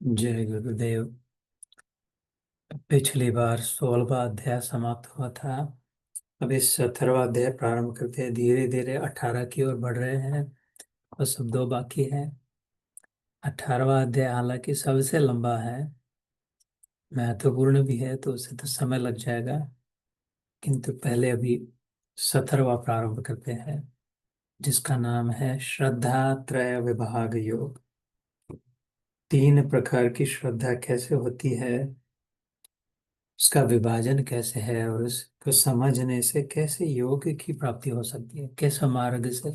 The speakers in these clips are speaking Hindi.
जय गुरुदेव। पिछली बार 16वां अध्याय समाप्त हुआ था। अब इस 17वां अध्याय प्रारंभ करते हैं। धीरे धीरे 18 की ओर बढ़ रहे हैं और सब दो बाकी है। 18वां अध्याय हालांकि सबसे लंबा है, महत्वपूर्ण भी है, तो उसे तो समय लग जाएगा, किंतु पहले अभी 17वां प्रारंभ करते हैं, जिसका नाम है श्रद्धा त्रय विभाग योग। 3 प्रकार की श्रद्धा कैसे होती है, उसका विभाजन कैसे है, और उसको समझने से कैसे योग की प्राप्ति हो सकती है, किस मार्ग से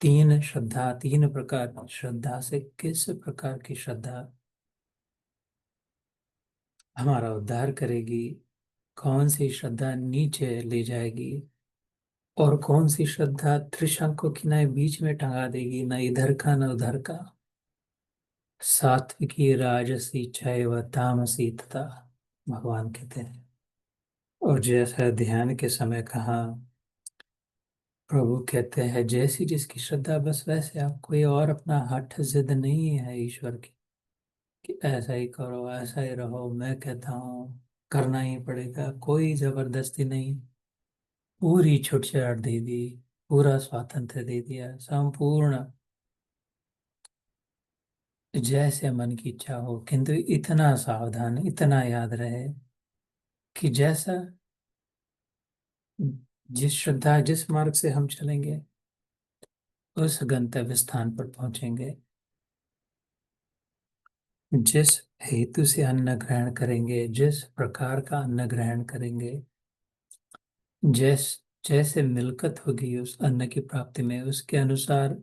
3 श्रद्धा, 3 प्रकार की श्रद्धा से किस प्रकार की श्रद्धा हमारा उद्धार करेगी, कौन सी श्रद्धा नीचे ले जाएगी, और कौन सी श्रद्धा त्रिशंकु की न बीच में टंगा देगी, न इधर का न उधर का। सात्विकी, राजसी, चैव तामसी तथा, भगवान कहते हैं। और जैसा ध्यान के समय कहा, प्रभु कहते हैं जैसी जिसकी श्रद्धा बस वैसे। आप कोई और अपना हठ जिद नहीं है ईश्वर की कि ऐसा ही करो, ऐसा ही रहो, मैं कहता हूँ करना ही पड़ेगा, कोई जबरदस्ती नहीं। पूरी छूटछाट दे दी, पूरा स्वातंत्र दे दिया, संपूर्ण जैसे मन की इच्छा हो। किंतु इतना सावधान, इतना याद रहे कि जैसा, जिस श्रद्धा, जिस मार्ग से हम चलेंगे उस गंतव्य स्थान पर पहुंचेंगे। जिस हेतु से अन्न ग्रहण करेंगे, जिस प्रकार का अन्न ग्रहण करेंगे, जैस जैसे मिलकत होगी उस अन्न की प्राप्ति में, उसके अनुसार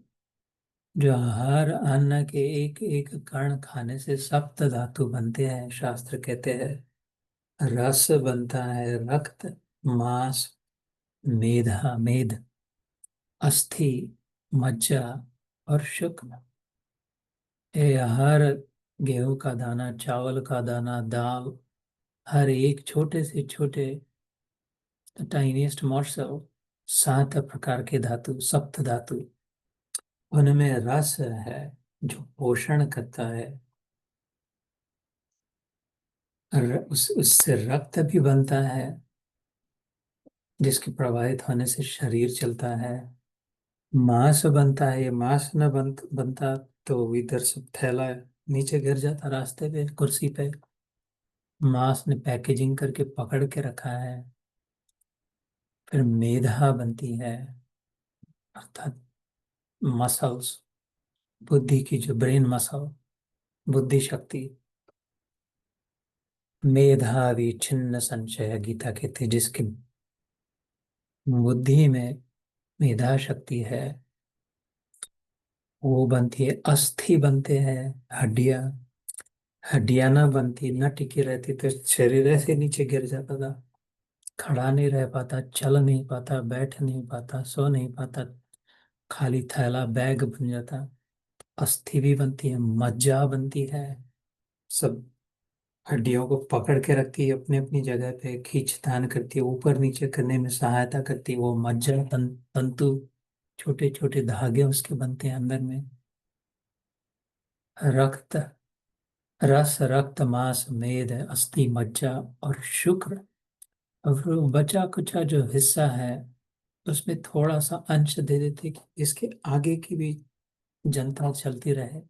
जो हर अन्न के एक एक कण खाने से सप्त धातु बनते हैं। शास्त्र कहते हैं रस बनता है, रक्त, मांस, मेधा, मेद, अस्थि, मज्जा और शुक्र। ये हर गेहूं का दाना, चावल का दाना, दाल, हर एक छोटे से छोटे टाइनीस्ट मॉर्सल, 7 प्रकार के धातु, सप्त धातु, उनमें रस है जो पोषण करता है। उससे रक्त भी बनता है, जिसके प्रवाहित होने से शरीर चलता है। मांस बनता है, ये मांस न बनता तो इधर से थैला नीचे गिर जाता रास्ते पे, कुर्सी पे। मांस ने पैकेजिंग करके पकड़ के रखा है। फिर मेधा बनती है, अर्थात मसल्स, बुद्धि की जो ब्रेन मसल, बुद्धि शक्ति। मेधावी छिन्न संशय, गीता कहते हैं, जिसकी बुद्धि में मेधा शक्ति है वो बनती है। अस्थि बनते हैं, हड्डियां। हड्डियां ना बनती, न टिकी रहती तो शरीर ऐसे नीचे गिर जाता था, खड़ा नहीं रह पाता, चल नहीं पाता, बैठ नहीं पाता, सो नहीं पाता, खाली थैला बैग बन जाता। अस्थि भी बनती है, मज्जा बनती है, सब हड्डियों को पकड़ के रखती है अपनी अपनी जगह पे, खींचतान करती है, ऊपर नीचे करने में सहायता करती है। वो मज्जा तंतु, छोटे छोटे धागे उसके बनते हैं अंदर में। रक्त, रस, रक्त, मांस, मेद, अस्थि, मज्जा और शुक्र। और बचा कुचा जो हिस्सा है उसमें थोड़ा सा अंश दे देते कि इसके आगे की भी जनता चलती रहे।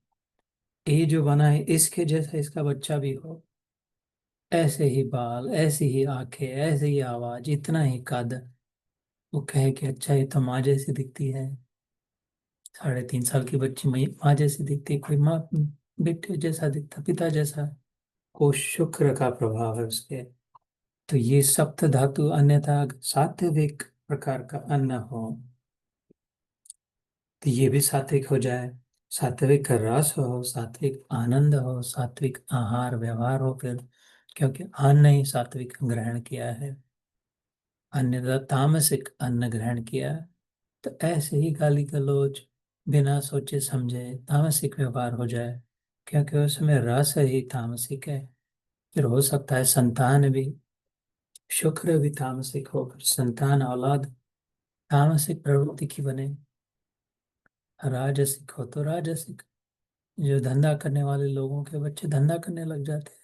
ये जो बना है इसके जैसा इसका बच्चा भी हो, ऐसे ही बाल, ऐसी ही आंखें, ऐसी ही आवाज, इतना ही कद। वो कहे कि अच्छा ये तो माँ जैसी दिखती है, 3.5 साल की बच्ची माँ जैसी दिखती है, कोई माँ बेटे जैसा दिखता, पिता जैसा। को शुक्र का प्रभाव है उसके। तो ये सप्त धातु, अन्यथा सात्विक प्रकार का अन्न हो तो ये भी सात्विक हो जाए। सात्विक रस हो, सात्विक आनंद हो, सात्विक आहार व्यवहार हो। फिर क्योंकि अन्न ही सात्विक ग्रहण किया है, अन्यथा तामसिक अन्न ग्रहण किया, तो ऐसे ही गाली गलौज बिना सोचे समझे तामसिक व्यवहार हो जाए, क्योंकि उसमें रस ही तामसिक है। फिर हो सकता है संतान भी, शुक्र भी तामसिक हो, फिर संतान औलाद तामसिक प्रवृत्ति की बने। राजसिक हो तो राजसिक, जो धंधा करने वाले लोगों के बच्चे धंधा करने लग जाते हैं,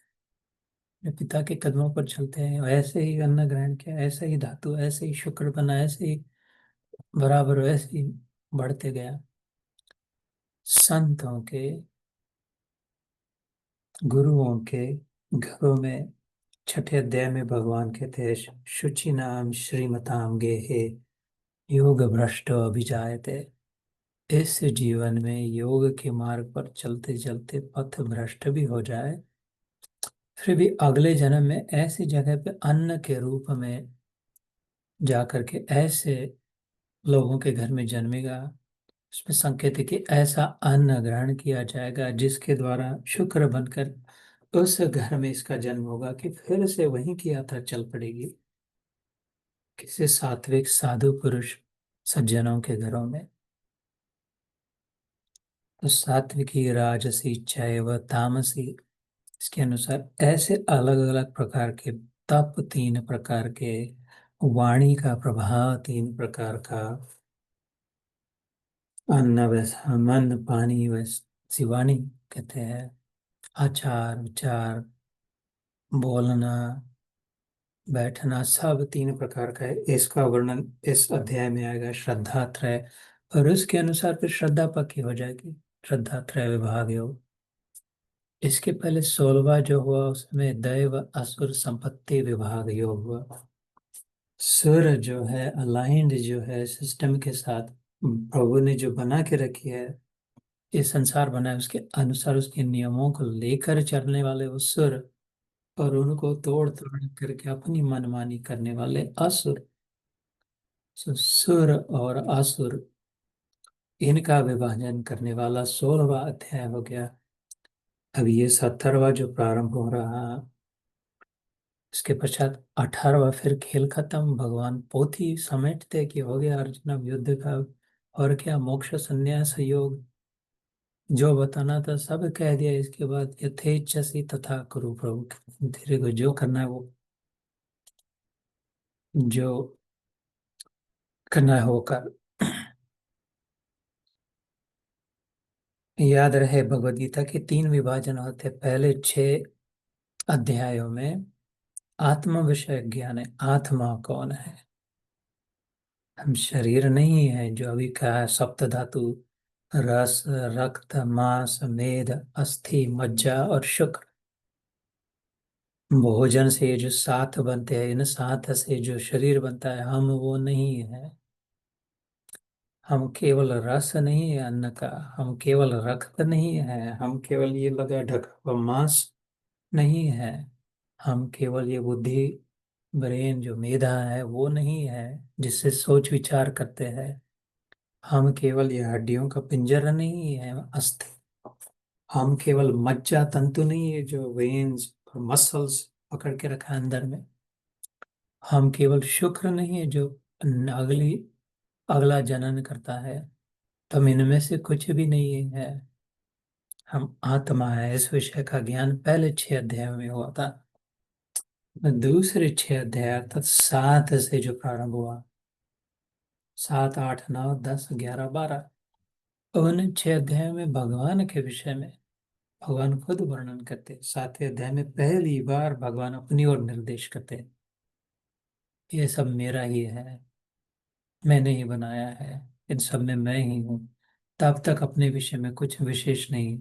अपने पिता के कदमों पर चलते हैं, ऐसे ही अन्न ग्रहण किया, ऐसे ही धातु, ऐसे ही शुक्र बना, ऐसे ही बराबर वैसे ही बढ़ते गया। संतों के, गुरुओं के घरों में छठे अध्याय में भगवान कहते हैं, शुचि नाम श्रीमताम गेहे योग भ्रष्ट अभिजायते। इस जीवन में योग के मार्ग पर चलते चलते पथ भ्रष्ट भी हो जाए, फिर भी अगले जन्म में ऐसी जगह पे अन्न के रूप में जाकर के ऐसे लोगों के घर में जन्मेगा। उसमें संकेत है कि ऐसा अन्न ग्रहण किया जाएगा जिसके द्वारा शुक्र बनकर उस घर में इसका जन्म होगा, कि फिर से वहीं की यात्रा चल पड़ेगी, किसी सात्विक साधु पुरुष सज्जनों के घरों में। तो सात्विकी, राजसी, चैव तामसी, इसके अनुसार ऐसे अलग अलग प्रकार के तप, तीन प्रकार के वाणी का प्रभाव, तीन प्रकार का अन्न वैसा मन, पानी वैसी वाणी कहते हैं, आचार विचार, बोलना बैठना, सब तीन प्रकार का है। इसका वर्णन इस अध्याय में आएगा, श्रद्धा त्रय। और उसके अनुसार फिर श्रद्धा पक्की हो जाएगी, श्रद्धा त्रय विभाग योग। इसके पहले 16वां जो हुआ उसमें दैव असुर संपत्ति विभाग योग हुआ। सुर जो है अलाइंड, जो है सिस्टम के साथ, प्रभु ने जो बना के रखी है, ये संसार बना है उसके अनुसार, उसके नियमों को लेकर चलने वाले वो सुर, और उनको तोड़ तोड़ करके अपनी मनमानी करने वाले असुर। सुर और असुर, इनका विभाजन करने वाला 16वां अध्याय हो गया। अब ये 17वां जो प्रारंभ हो रहा, इसके पश्चात 18वां, फिर खेल खत्म, भगवान पोथी समेटते कि हो गया अर्जुन अब युद्ध का, और क्या मोक्ष संन्यास योग जो बताना था सब कह दिया। इसके बाद यथेच्छसि तथा करो प्रभु, तेरे को जो करना है वो, जो करना है वो कर। याद रहे भगवद गीता के 3 विभाजन होते, पहले 6 अध्यायों में आत्म विषय ज्ञान है। आत्मा कौन है? हम शरीर नहीं है, जो अभी कहा है, सप्त धातु, रस, रक्त, मांस, मेद, अस्थि, मज्जा और शुक्र। भोजन से जो सात बनते हैं, इन सात से जो शरीर बनता है, हम वो नहीं है। हम केवल रस नहीं है अन्न का, हम केवल रक्त नहीं है, हम केवल ये लगा ढका हुआ मांस नहीं है, हम केवल ये बुद्धि, ब्रेन जो मेधा है वो नहीं है, जिससे सोच विचार करते हैं। हम केवल ये हड्डियों का पिंजरा नहीं है, अस्थि। हम केवल मज्जा तंतु नहीं है, जो वेन्स और मसल्स पकड़ के रखा है अंदर में। हम केवल शुक्र नहीं है, जो अगली अगला जनन करता है। तो हम इनमें से कुछ भी नहीं है, हम आत्मा है। इस विषय का ज्ञान पहले 6 अध्याय में हुआ था। दूसरे 6 अध्याय अर्थात 7 से जो प्रारंभ हुआ, 7, 8, 9, 10, 11, 12, उन 6 अध्याय में भगवान के विषय में भगवान खुद वर्णन करते हैं। 7वें अध्याय में पहली बार भगवान अपनी ओर निर्देश करते हैं, ये सब मेरा ही है, मैंने ही बनाया है, इन सब में मैं ही हूँ। तब तक अपने विषय में कुछ विशेष नहीं,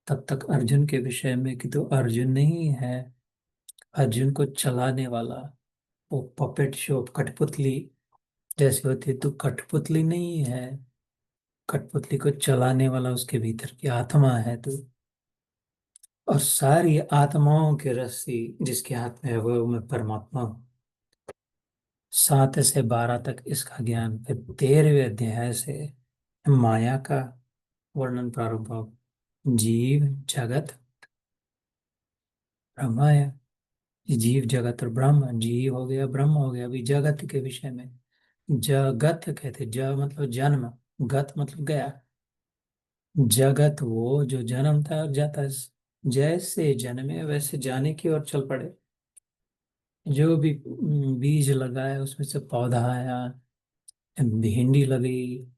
तब तक अर्जुन के विषय में कि तो अर्जुन नहीं है, अर्जुन को चलाने वाला वो पपेट शो, कठपुतली जैसे होती है, तो कठपुतली नहीं है, कठपुतली को चलाने वाला उसके भीतर की आत्मा है तू। और सारी आत्माओं की रस्सी जिसके हाथ में है वो मैं परमात्मा हूँ। 7 से 12 तक इसका ज्ञान, फिर 13वें अध्याय से माया का वर्णन प्रारंभ हो। जीव जगत ब्रह्म है। जीव जगत और ब्रह्म, जीव हो गया ब्रह्म हो गया। अभी जगत के विषय में, जगत कहते, ज मतलब जन्म, गत मतलब गया। जगत वो जो जन्मता है और जाता है, जैसे जन्मे वैसे जाने की ओर चल पड़े। जो भी बीज लगा है उसमें से पौधा आया, भिंडी लगी,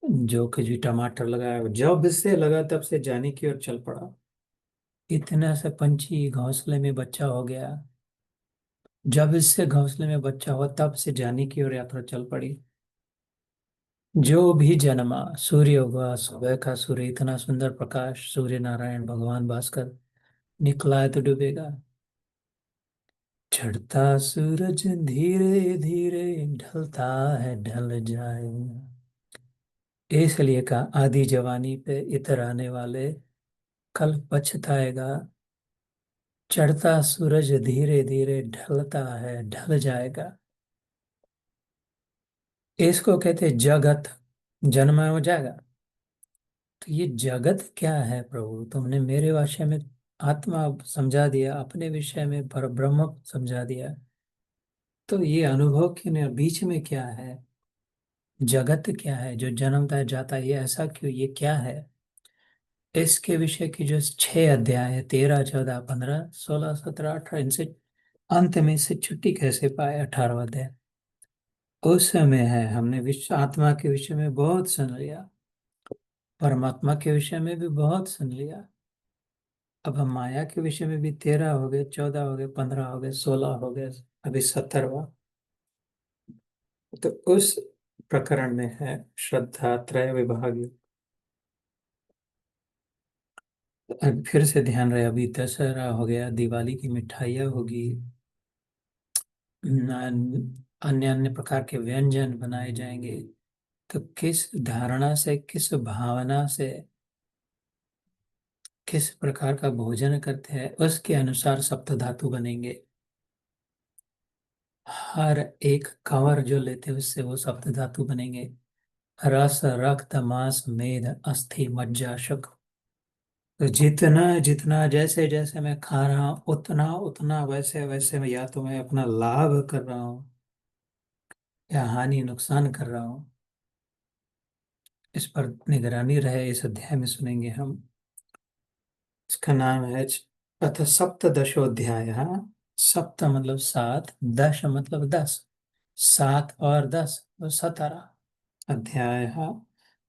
जो कुछ भी टमाटर लगाया, जब से लगा तब से जाने की ओर चल पड़ा। इतना सा पंछी घोंसले में बच्चा हो गया, जब इससे घोंसले में बच्चा हुआ तब से जाने की ओर यात्रा चल पड़ी। जो भी जन्मा, सूर्य हुआ, सुबह का सूर्य, इतना सुंदर प्रकाश, सूर्य नारायण भगवान भास्कर, निकला है तो डूबेगा। चढ़ता सूरज धीरे धीरे ढलता है, ढल जाएगा। इसलिए कहा, आधी जवानी पे इतर आने वाले कल पछताएगा। चढ़ता सूरज धीरे धीरे ढलता है, ढल जाएगा। इसको कहते हैं जगत। जन्मा हो जाएगा। तो ये जगत क्या है प्रभु? तुमने मेरे भाषा में आत्मा समझा दिया, अपने विषय में पर ब्रह्म समझा दिया। तो ये अनुभव के बीच में क्या है? जगत क्या है जो जन्मता है जाता है? ये ऐसा क्यों? ये क्या है? इसके विषय की जो 6 अध्याय है, 13, 14, 15, 16, 17, 18, इनसे अंत में से छुट्टी कैसे पाए? 18वां अध्याय उस समय है। हमने विश्व आत्मा के विषय में बहुत सुन लिया, परमात्मा के विषय में भी बहुत सुन लिया। अब हम माया के विषय में भी 13 हो गए, 14 हो गए, 15 हो गए, 16 हो गए, अभी 17वां। तो उस प्रकरण में है श्रद्धा त्रय विभाग। अब फिर से ध्यान रहे, अभी दशहरा हो गया, दिवाली की मिठाइयाँ होगी, अन्य अन्य प्रकार के व्यंजन बनाए जाएंगे। तो किस धारणा से, किस भावना से, किस प्रकार का भोजन करते हैं, उसके अनुसार सप्त धातु बनेंगे। हर एक कवर जो लेते हैं उससे वो सप्त धातु बनेंगे। रस, रक्त, मांस, मेद, अस्थि, मज्जा, शुक्र। तो जितना जितना, जैसे जैसे मैं खा रहा हूँ, उतना उतना वैसे वैसे मैं, या तो मैं अपना लाभ कर रहा हूँ या हानि नुकसान कर रहा हूँ। इस पर निगरानी रहे, इस अध्याय में सुनेंगे हम। इसका नाम है अथ सप्तदशोध्याय। सप्त मतलब 7, दश मतलब 10, 7 और 10 तो 17 अध्याय।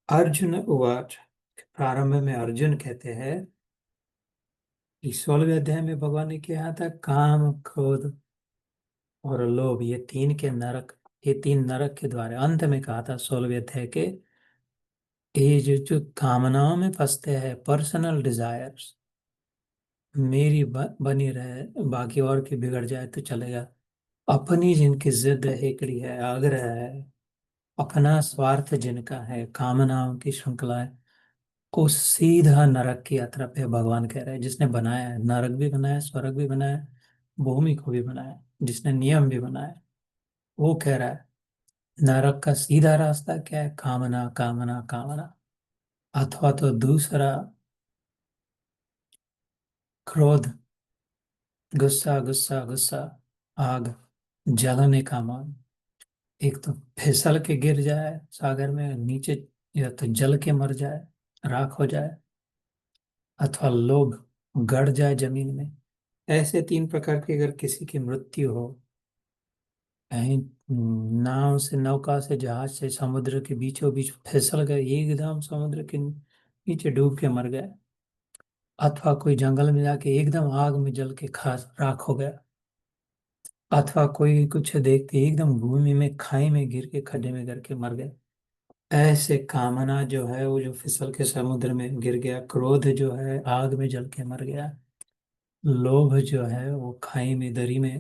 अर्जुन उवाच। प्रारंभ में अर्जुन कहते हैं कि 16वें अध्याय में भगवान ने कहा था काम, क्रोध और लोभ, ये तीन नरक के द्वार। अंत में कहा था 16वें अध्याय के, ये जो कामनाओं में फंसते हैं, पर्सनल डिजायर्स, मेरी बनी रहे, बाकी और की बिगड़ जाए तो चलेगा। अपनी जिनकी जिद हेकड़ी है, आग्रह है, अपना स्वार्थ जिनका है, कामनाओं की श्रृंखला है, को सीधा नरक की यात्रा पे भगवान कह रहे हैं। जिसने बनाया है, नरक भी बनाया, स्वर्ग भी बनाया, भूमि को भी बनाया, जिसने नियम भी बनाया, वो कह रहा है नरक का सीधा रास्ता क्या है? कामना, कामना, कामना। अथवा तो दूसरा, क्रोध, गुस्सा, गुस्सा, गुस्सा, आग, जलने का मन। एक तो फिसल के गिर जाए सागर में नीचे, या तो जल के मर जाए, राख हो जाए, अथवा लोभ, गड़ जाए जमीन में। ऐसे 3 प्रकार की अगर किसी की मृत्यु हो, कहीं नाव से, नौका से, जहाज से समुद्र के बीचों बीच फिसल गए, एकदम समुद्र के नीचे डूब के मर गए, अथवा कोई जंगल में जाके एकदम आग में जल के खास राख हो गया, अथवा कोई कुछ देखते एकदम भूमि में, खाई में गिर के, खड्डे में गिर के मर गए। ऐसे कामना जो है वो जो फिसल के समुद्र में गिर गया, क्रोध जो है आग में जल के मर गया, लोभ जो है वो खाई में, दरी में,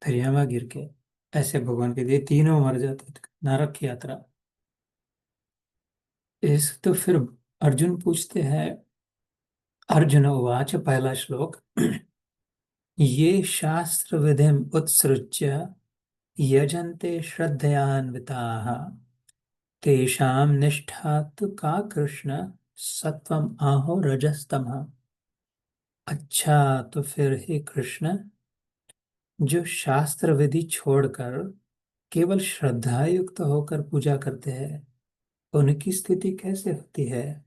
दरिया में गिर के, ऐसे भगवान के दिए तीनों मर जाते थे। नरक की यात्रा। इस तो फिर अर्जुन पूछते हैं, अर्जुन उवाच, पहला श्लोक। ये शास्त्र विधिम उत्सृज्य यजन्ते श्रद्धयान्विताः तेषां निष्ठा तु का कृष्ण सत्वम आहो रजस्तमः। अच्छा, तो फिर हे कृष्ण, जो शास्त्र विधि छोड़कर केवल श्रद्धा युक्त होकर पूजा करते हैं, उनकी स्थिति कैसे होती है?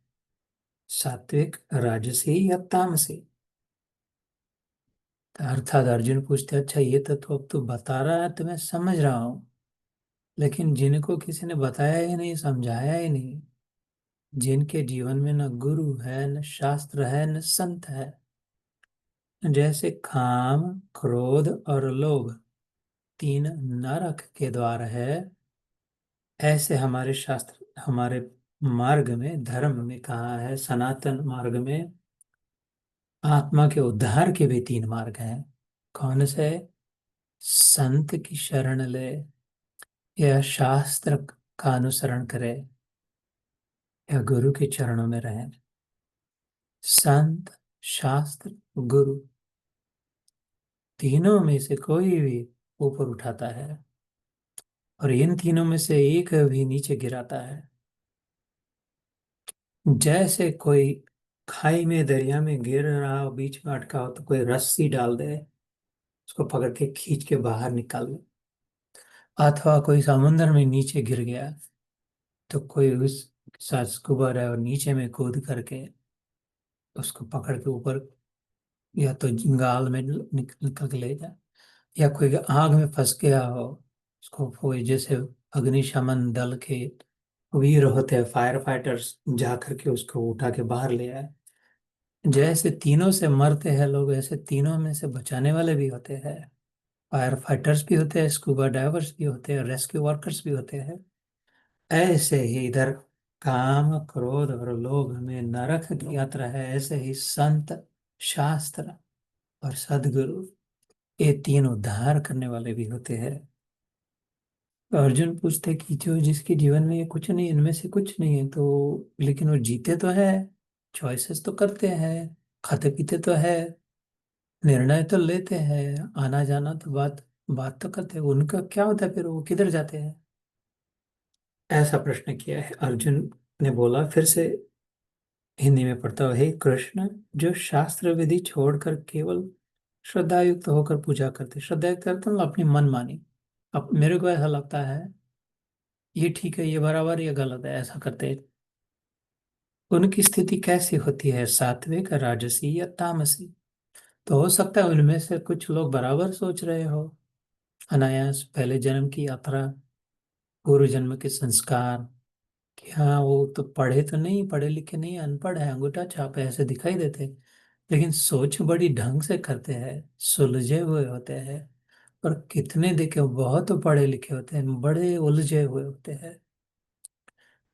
सात्विक, राजसी या तामसी? अर्थात अर्जुन पूछते, अच्छा ये तो अब तू बता रहा है तो मैं समझ रहा हूँ, लेकिन जिनको किसी ने बताया ही नहीं, समझाया ही नहीं, जिनके जीवन में न गुरु है, न शास्त्र है, न संत है, जैसे काम, क्रोध और लोभ तीन नरक के द्वार है, ऐसे हमारे शास्त्र, हमारे मार्ग में, धर्म में कहा है, सनातन मार्ग में आत्मा के उद्धार के भी तीन मार्ग हैं। कौन से? संत की शरण ले, या शास्त्र का अनुसरण करे, या गुरु के चरणों में रहे। संत, शास्त्र, गुरु, तीनों में से कोई भी ऊपर उठाता है और इन तीनों में से एक भी नीचे गिराता है। जैसे कोई खाई में, दरिया में गिर रहा हो, बीच में अटका हो, तो कोई रस्सी डाल दे, उसको पकड़ के खींच के बाहर निकाल दे। अथवा कोई समुद्र में नीचे गिर गया, तो कोई उस साथ स्कूबा है और नीचे में कूद करके उसको पकड़ के ऊपर, या तो गाल में निकल के ले जाए, या कोई आग में फंस गया हो, उसको कोई जैसे अग्निशमन दल के वीर होते हैं, फायर फाइटर्स, जा करके उसको उठा के बाहर ले आए। जैसे तीनों से मरते हैं लोग, ऐसे तीनों में से बचाने वाले भी होते हैं। फायर फाइटर्स भी होते हैं, स्कूबा डाइवर्स भी होते हैं, रेस्क्यू वर्कर्स भी होते हैं। ऐसे ही इधर काम, क्रोध और लोभ में नरक की यात्रा है, ऐसे ही संत, शास्त्र और सदगुरु, ये तीन उद्धार करने वाले भी होते हैं। तो अर्जुन पूछते कि जो जिसके जीवन में ये कुछ नहीं, इनमें से कुछ नहीं है, तो लेकिन वो जीते तो है, चॉइसेस तो करते हैं, खाते पीते तो है, निर्णय तो लेते हैं, आना जाना तो बात बात तो करते हैं, उनका क्या होता है फिर, वो किधर जाते हैं? ऐसा प्रश्न किया है। अर्जुन ने बोला फिर से, हिंदी में पढ़ता हुआ, हे कृष्ण, जो शास्त्र विधि छोड़कर केवल श्रद्धा युक्त होकर पूजा करते, श्रद्धा युक्त करते मतलब अपनी मन मानी, अब मेरे को ऐसा लगता है ये ठीक है, ये बराबर, ये गलत है, ऐसा करते हैं, उनकी स्थिति कैसी होती है, सात्विक, राजसी या तामसी? तो हो सकता है उनमें से कुछ लोग बराबर सोच रहे हो, अनायास पहले जन्म की यात्रा, पूर्व जन्म के संस्कार, कि हाँ वो तो पढ़े तो नहीं, पढ़े लिखे नहीं, अनपढ़ है, अंगूठा छाप है, ऐसे दिखाई देते, लेकिन सोच बड़ी ढंग से करते हैं, सुलझे हुए होते हैं। और कितने देखे, बहुत पढ़े लिखे होते हैं, बड़े उलझे हुए होते हैं।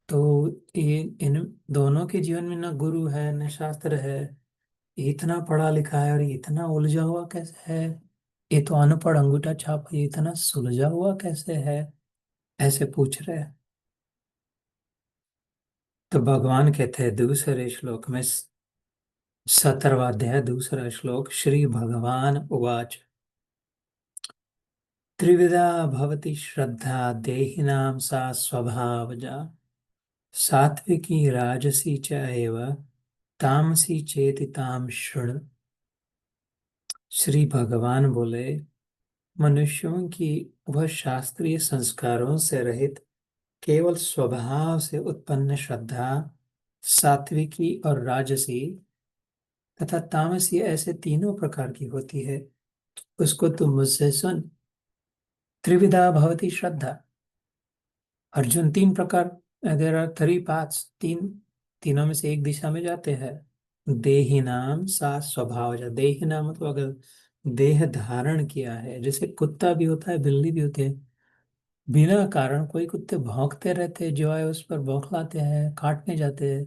तो ये इन दोनों के जीवन में ना गुरु है, न शास्त्र है, ये इतना पढ़ा लिखा है और ये इतना उलझा हुआ कैसे है? ये तो अनपढ़ अंगूठा छाप है, ये इतना सुलझा हुआ कैसे है? ऐसे पूछ रहे हैं। तो भगवान कहते हैं दूसरे श्लोक में, 17वां अध्याय दूसरा श्लोक, श्री भगवान उवाच, त्रिविधा भवति श्रद्धा देहिनां सा स्वभावजा, सात्विकी राजसी च एव, तामसी चेति ताम शृणु। श्री भगवान बोले, मनुष्यों की वह शास्त्रीय संस्कारों से रहित केवल स्वभाव से उत्पन्न श्रद्धा, सात्विकी और राजसी तथा तामसी ऐसे तीनों प्रकार की होती है, उसको तुम मुझसे सुन। त्रिविधा भवती श्रद्धा, अर्जुन, तीन प्रकार, देर आर थ्री पाथ्स, तीनों में से एक दिशा में जाते हैं। देही नाम सा स्वभाव, देही नाम मतलब अगर देह धारण किया है, जैसे कुत्ता भी होता है, बिल्ली भी होती है, बिना कारण कोई कुत्ते भौंकते रहते हैं, जो आए उस पर बौखलाते हैं, काटने जाते हैं,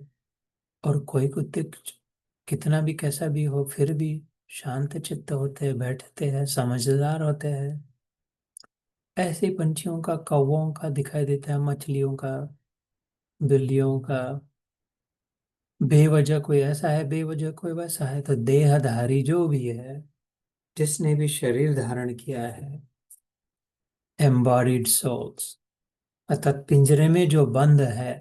और कोई कुत्ते कितना भी कैसा भी हो फिर भी शांत चित्त होते हैं, बैठते हैं, समझदार होते हैं। ऐसे ही पंछियों का, कौवों का दिखाई देता है, मछलियों का, बिल्लियों का। बेवजह कोई ऐसा है, बेवजह कोई वैसा है। तो देहधारी जो भी है, जिसने भी शरीर धारण किया है, एम्बॉडीड सोल्स, अर्थात पिंजरे में जो बंद है,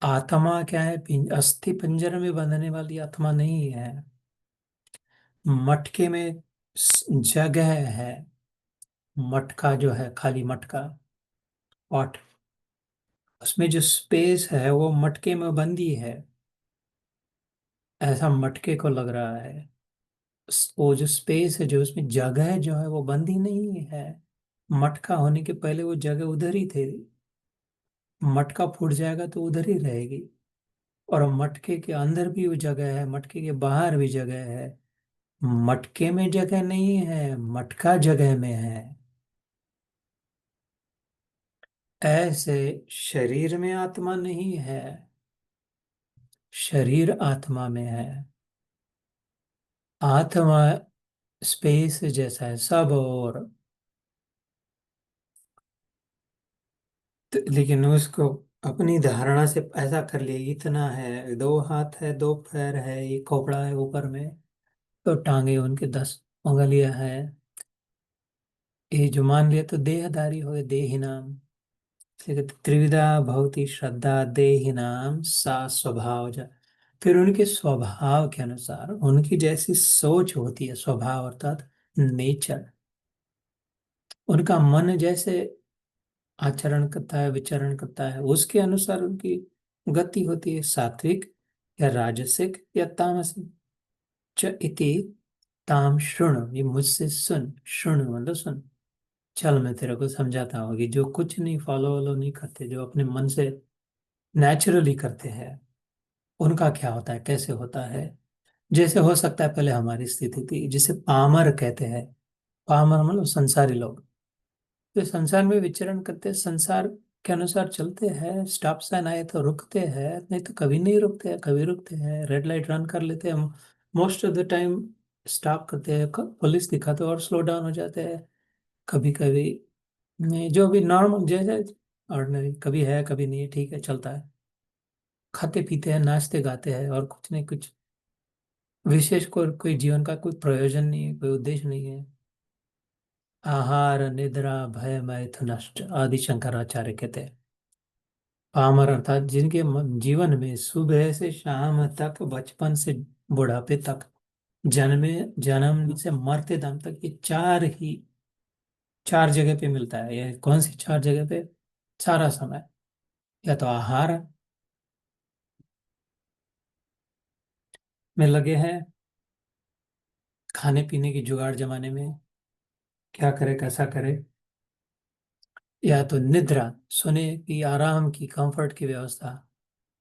आत्मा क्या है? अस्थि पिंजरे में बंधने वाली आत्मा नहीं है। मटके में जगह है, मटका जो है, खाली मटका, पॉट, उसमें जो स्पेस है वो मटके में बंदी है, ऐसा मटके को लग रहा है। वो जो स्पेस है, जो उसमें जगह जो है, वो बंदी नहीं है। मटका होने के पहले वो जगह उधर ही थे, मटका फूट जाएगा तो उधर ही रहेगी। और मटके के अंदर भी वो जगह है, मटके के बाहर भी जगह है। मटके में जगह नहीं है, मटका जगह में है। ऐसे शरीर में आत्मा नहीं है, शरीर आत्मा में है। आत्मा स्पेस जैसा है सब, और लेकिन उसको अपनी धारणा से ऐसा कर लिया, इतना है, दो हाथ है, दो पैर है, एक खोपड़ा है ऊपर में, तो टांगे उनके 10 उंगलियां हैं। ये जो मान लिया तो देहधारी हो गए, देही नाम। इसलिए कहते त्रिविधा भवति श्रद्धा देही नाम सा स्वभाव जा। फिर उनके स्वभाव के अनुसार उनकी जैसी सोच होती है, स्वभाव अर्थात नेचर, उनका मन जैसे आचरण करता है, विचरण करता है, उसके अनुसार उनकी गति होती है, सात्विक या राजसिक या तामसिक। च इति ताम शृणु, ये मुझसे सुन, शृणु मतलब सुन। चल मैं तेरे को समझाता हूँ कि जो कुछ नहीं फॉलो वॉलो नहीं करते, जो अपने मन से नेचुरली करते हैं, उनका क्या होता है, कैसे होता है। जैसे हो सकता है पहले हमारी स्थिति थी, जिसे पामर कहते हैं। पामर मतलब संसारी लोग, जो संसार में विचरण करते हैं, संसार के अनुसार चलते हैं। स्टॉप साइन आए तो रुकते हैं, नहीं तो कभी नहीं रुकते हैं, कभी रुकते हैं, रेड लाइट रन कर लेते हैं, most of the time stop करते हैं, पुलिस दिखा तो और स्लो डाउन हो जाते हैं। कभी कभी नहीं, जो भी नॉर्मल जैसे ऑर्डिनरी, कभी है कभी नहीं है, ठीक है चलता है। खाते पीते हैं, नाचते गाते हैं, और कुछ नहीं, कुछ विशेष कोई जीवन का कोई प्रयोजन नहीं है, कोई उद्देश्य नहीं है। आहार निद्रा भय मैथुन नष्ट आदि शंकराचार्य कहते हैं। पामर अर्थात जिनके जीवन में सुबह से शाम तक, बचपन से बुढ़ापे तक, जन्मे जन्म से मरते दम तक, ये चार जगह पे मिलता है। ये कौन सी चार जगह पे? सारा समय या तो आहार में लगे हैं, खाने पीने की जुगाड़ जमाने में, क्या करे कैसा करे, या तो निद्रा, सोने की, आराम की, कंफर्ट की व्यवस्था,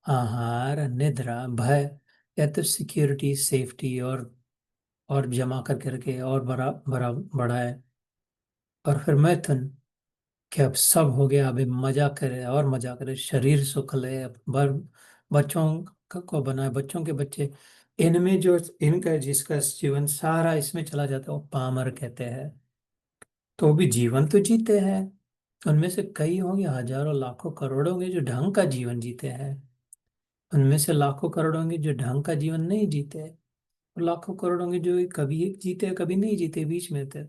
आहार निद्रा भय, या तो सिक्योरिटी सेफ्टी, और जमा करके रखे, और बड़ा बड़ा बड़ा है। और फिर मैथुन, कि अब सब हो गया, अभी मजा करे और मजा करे, शरीर सुख ले, बच्चों को बनाए, बच्चों के बच्चे, इनमें जो इनका जिसका जीवन सारा इसमें चला जाता है, वो पामर कहते हैं। तो भी जीवन तो जीते हैं, उनमें से कई होंगे, हजारों लाखों करोड़ों होंगे जो ढंग का जीवन जीते हैं। उनमें से लाखों करोड़ होंगे जो ढंग का जीवन नहीं जीते, और लाखों करोड़ होंगे जो कभी जीते कभी नहीं जीते, बीच में थे।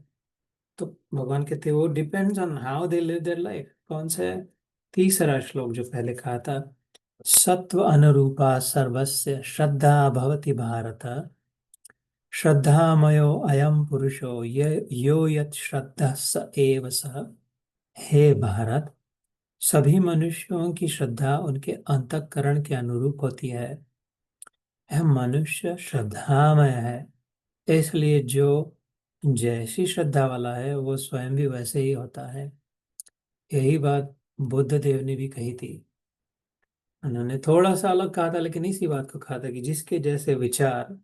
तो भगवान कहते हैं वो depends on how they live their life. कौन सा है? तीसरा श्लोक जो पहले कहा था, सत्व अनुरूपा सर्वस्य श्रद्धा भवति भारत, श्रद्धामयो अयम पुरुषो ये यो यत् श्रद्धा स एव सः। हे भारत, सभी मनुष्यों की श्रद्धा उनके अंतःकरण के अनुरूप होती है। यह मनुष्य श्रद्धामय है, इसलिए जो जैसी श्रद्धा वाला है वो स्वयं भी वैसे ही होता है। यही बात बुद्ध देव ने भी कही थी। उन्होंने थोड़ा सा अलग कहा था, लेकिन इसी बात को कहा था कि जिसके जैसे विचार,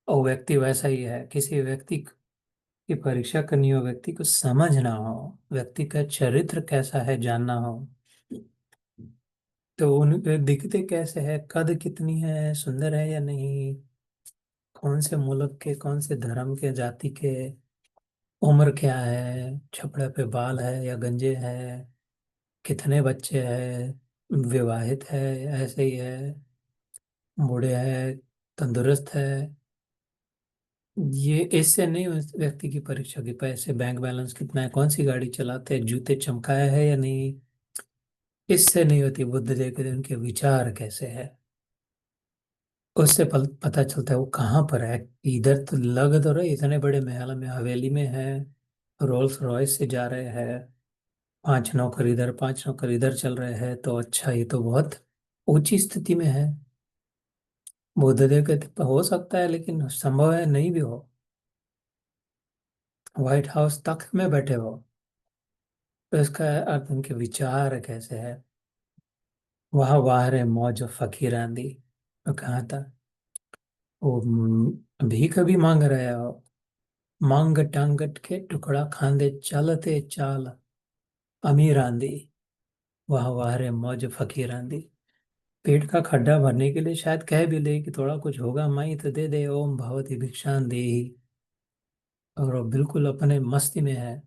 और व्यक्ति वैसा ही है। किसी व्यक्ति की परीक्षा करनी हो, व्यक्ति को समझना हो, व्यक्ति का चरित्र कैसा है जानना हो, तो उन दिखते कैसे है, कद कितनी है, सुंदर है या नहीं, कौन से मुल्क के, कौन से धर्म के, जाति के, उम्र क्या है, छपड़े पे बाल है या गंजे है, कितने बच्चे हैं, विवाहित है, ऐसे ही है, बूढ़े हैं, तंदुरुस्त है, ये इससे नहीं उस व्यक्ति की परीक्षा की। पैसे बैंक बैलेंस कितना है, कौन सी गाड़ी चलाते हैं, जूते चमकाए है या नहीं, इससे नहीं होती। बुद्ध देव के उनके विचार कैसे है, उससे पता चलता है वो कहाँ पर है। इधर तो लग तो रहे इतने बड़े महल में, हवेली में है, रोल्स रॉयस से जा रहे हैं, 5 नौकर इधर 5 नौकर इधर चल रहे हैं, तो अच्छा ये तो बहुत ऊंची स्थिति में है। बुद्धदेव कहते हो सकता है, लेकिन संभव है नहीं भी हो। व्हाइट हाउस तक में बैठे हो, उसका अर्थ उनके विचार कैसे है। वह वाह रे मौज फकीरांदी, वो कहा था। वो भीख भी मांग रहे हो। मांग टांगट के टुकड़ा खांदे चलते चाल अमीर आंदी। वाह वाह रे मौज फकीर आंदी। पेट का खड्डा भरने के लिए शायद कह भी ले कि थोड़ा कुछ होगा माई तो दे दे, ओम भगवती भिक्षान दे। और वो बिल्कुल अपने मस्ती में है।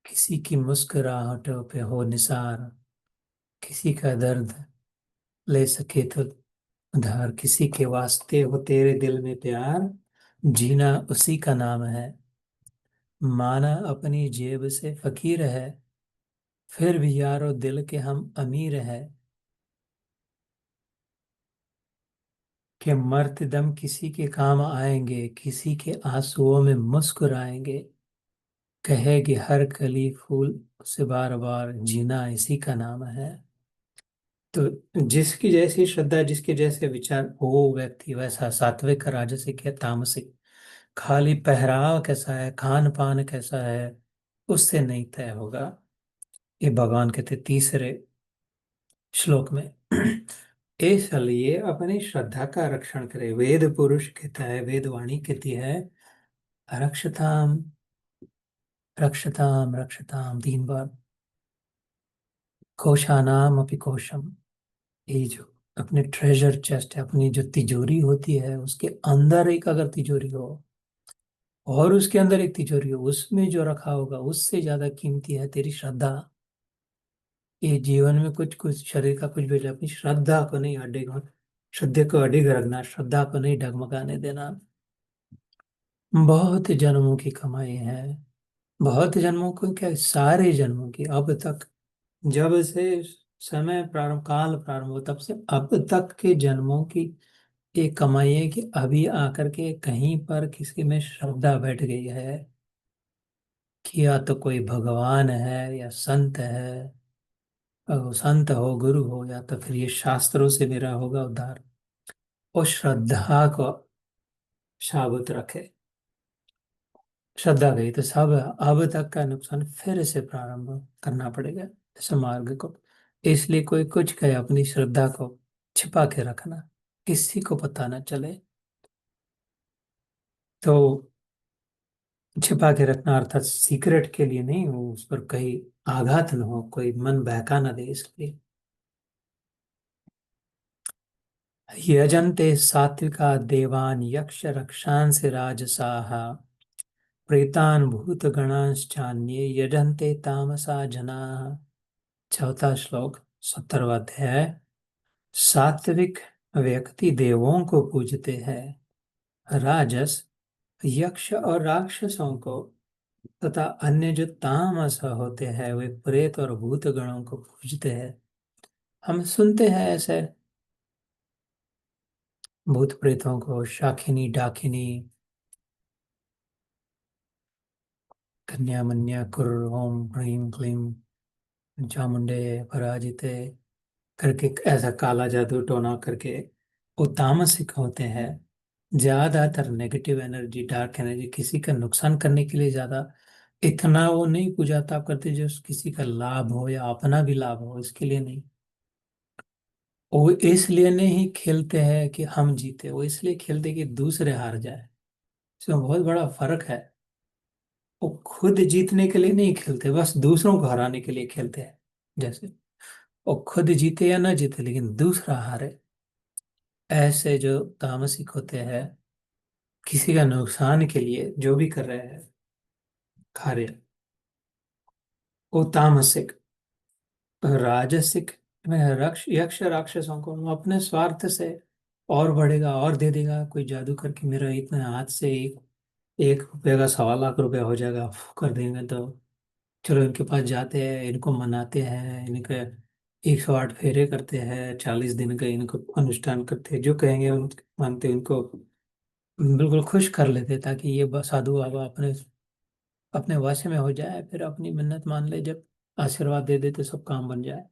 किसी की मुस्कुराहटों पे हो निसार, किसी का दर्द ले सके तो उधार, किसी के वास्ते हो तेरे दिल में प्यार, जीना उसी का नाम है। माना अपनी जेब से फकीर है, फिर भी यारो दिल के हम अमीर है। कि मर्द दम किसी के काम आएंगे, किसी के आंसुओं में मुस्कुराएंगे। कहेगी हर कली फूल से बार बार, जीना इसी का नाम है। तो जिसकी जैसी श्रद्धा, जिसके जैसे विचार, वो व्यक्ति वैसा सात्विक, राजसिक या तामसिक। खाली पहराव कैसा है, खान पान कैसा है, उससे नहीं तय होगा। ये भगवान कहते तीसरे श्लोक में। इसलिए अपनी श्रद्धा का रक्षण करे। वेद पुरुष कहता है, वेद वाणी कहती है, रक्षताम रक्षताम रक्षताम, 3 बार। कोशानाम अपि कोशम। ये जो अपने ट्रेजर चेस्ट है, अपनी जो तिजोरी होती है, उसके अंदर एक अगर तिजोरी हो, और उसके अंदर एक तिजोरी हो, उसमें जो रखा होगा उससे ज्यादा कीमती है तेरी श्रद्धा। ये जीवन में कुछ कुछ शरीर का कुछ भी ले, अपनी श्रद्धा को नहीं अडिग, श्रद्धे को अडिग रखना, श्रद्धा को नहीं डगमगाने देना। बहुत जन्मों की कमाई है। बहुत जन्मों को क्या, सारे जन्मों की, अब तक, जब से समय प्रारंभ, काल प्रारंभ हो, तब से अब तक के जन्मों की एक कमाई है। कि अभी आकर के कहीं पर किसी में श्रद्धा बैठ गई है कि या तो कोई भगवान है या संत है, और संत हो, गुरु हो, या तो फिर ये शास्त्रों से मेरा होगा उद्धार। और श्रद्धा को साबुत रखे। श्रद्धा गई तो सब अब तक का नुकसान फिर से प्रारंभ करना पड़ेगा इस मार्ग को। इसलिए कोई कुछ कहे, अपनी श्रद्धा को छिपा के रखना, किसी को पता ना चले। तो छिपा के रखना अर्थात सीक्रेट के लिए नहीं हो, उस पर कहीं आघात न हो, कोई मन बहका ना दे, इसलिए। यजन्ते सात्विका देवान यक्ष रक्षांसि राजसाः, प्रेतान भूत गणांश्चान्ये यजन्ते तामसा जनाः। चौथा श्लोक, 17वां अध्याय। सात्विक व्यक्ति देवों को पूजते हैं, राजस यक्ष और राक्षसों को, तथा अन्य जो तामस होते हैं वे प्रेत और भूत गणों को पूजते हैं। हम सुनते हैं ऐसे भूत प्रेतों को, शाकिनी डाकिनी, कन्या मन्या कुर, ओम ह्रीम क्लीम चामुंडे पराजिते करके, ऐसा काला जादू टोना करके, वो तामसिक होते हैं। ज्यादातर नेगेटिव एनर्जी, डार्क एनर्जी, किसी का नुकसान करने के लिए ज्यादा इतना वो नहीं पूजा ताप करते जो किसी का लाभ हो या अपना भी लाभ हो, इसके लिए नहीं। वो इसलिए नहीं खेलते हैं कि हम जीते, वो इसलिए खेलते कि दूसरे हार जाए। इसमें बहुत बड़ा फर्क है। वो खुद जीतने के लिए नहीं खेलते, बस दूसरों को हराने के लिए खेलते हैं। जैसे वो खुद जीते या ना जीते, लेकिन दूसरा हारे। ऐसे जो तामसिक होते हैं, किसी का नुकसान के लिए जो भी कर रहे हैं कार्य, वो तामसिक। राजसिक में यक्ष राक्षसों को वो अपने स्वार्थ से और बढ़ेगा और दे देगा, कोई जादू करके मेरा इतने हाथ से 1 रुपये का 1.25 लाख रुपया हो जाएगा, कर देंगे तो चलो इनके पास जाते हैं, इनको मनाते हैं, इनके 108 फेरे करते हैं, 40 दिन का इनको अनुष्ठान करते हैं, जो कहेंगे हम मानते हैं, इनको बिल्कुल खुश कर लेते, ताकि ये साधु बाबा अपने अपने वश में हो जाए, फिर अपनी मिन्नत मान ले, जब आशीर्वाद दे देते सब काम बन जाए,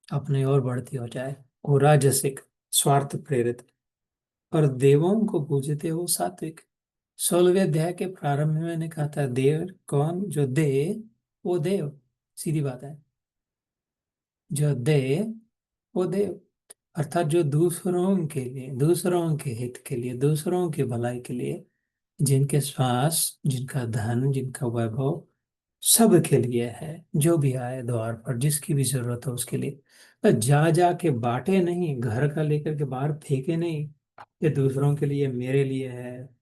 अपने और बढ़ती हो जाए। वो राजसिक, स्वार्थ प्रेरित। और देवों को पूजते हो सात्विक। 16वें अध्याय के प्रारंभ में मैंने कहा था, देव कौन? जो दे, वो देव। सीधी बात है। जो दे, वो देव। अर्थात जो दूसरों के लिए, दूसरों के हित के लिए, दूसरों की भलाई के लिए, जिनके श्वास, जिनका धन, जिनका वैभव, सब के लिए है। जो भी आए द्वार पर, जिसकी भी जरूरत हो उसके लिए। पर जा जा के बांटे नहीं, घर का लेकर के बाहर फेंके नहीं, ये दूसरों के लिए, मेरे लिए है।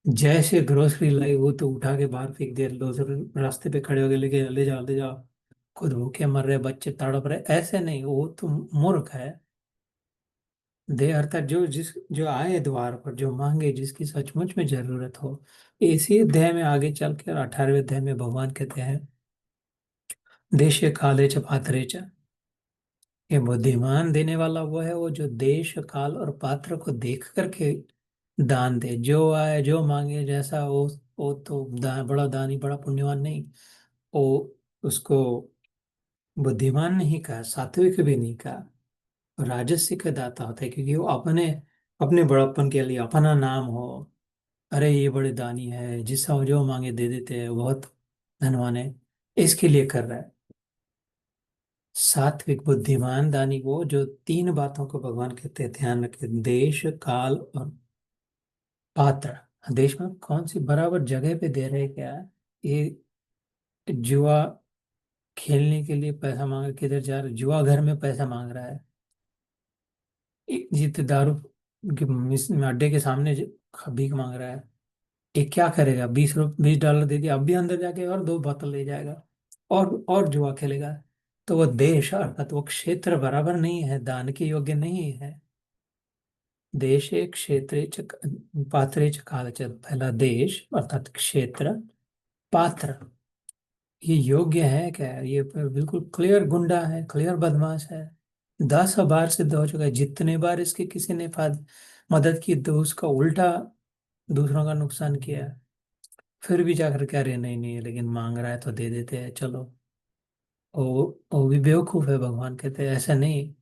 जैसे ग्रोसरी लाई वो तो उठा के बाहर फेंक दिया, दूसरे रास्ते पे खड़े हो गए, लेके ले जाओ ले जाओ। खुद भूखे मर रहे, बच्चे तड़प रहे, ऐसे नहीं, वो तो मूर्ख है। दे अर्थात जो आए द्वार पर, जो मांगे, जिसकी सचमुच में जरूरत हो। इसी अध्याय में आगे चल के 18वें अध्याय में भगवान कहते हैं, देशे काले च पात्रे च। ये बुद्धिमान देने वाला वो है, वो जो देश काल और पात्र को देख करके दान दे। जो आए, जो मांगे, जैसा वो तो बड़ा दानी, बड़ा पुण्यवान नहीं। वो उसको बुद्धिमान नहीं कहा, सात्विक भी नहीं कहा, राजसिक दाता होता है, क्योंकि वो अपने अपने बड़प्पन के लिए, अपना नाम हो, अरे ये बड़े दानी है, जिसका जो मांगे दे देते हैं, बहुत धनवान है, इसके लिए कर रहा है। सात्विक बुद्धिमान दानी वो जो तीन बातों को भगवान कहते हैं ध्यान रखे, देश काल और पात्र। देश में कौन सी बराबर जगह पे दे रहे, क्या है ये? जुआ खेलने के लिए पैसा मांग, किधर जा रहा है? जुआ घर में पैसा मांग रहा है। जीते दारू के अड्डे के सामने भीख मांग रहा है। ये क्या करेगा? 20 डॉलर दे दिया, अब भी अंदर जाके और दो बोतल ले जाएगा, और जुआ खेलेगा। तो वो देश अर्थात वो क्षेत्र बराबर नहीं है, दान के योग्य नहीं है। देशे क्षेत्रे च पात्रे च काल च। पहला देश अर्थात क्षेत्र, पात्र, ये योग्य है क्या? ये बिल्कुल क्लियर गुंडा है, क्लियर बदमाश है। 10 बार सिद्ध हो चुका है, जितने बार इसकी किसी ने मदद की तो उसका उल्टा दूसरों का नुकसान किया। फिर भी जाकर कह रहे नहीं नहीं, लेकिन मांग रहा है तो दे देते हैं, चलो। वो भी बेवकूफ है। भगवान कहते हैं ऐसा नहीं,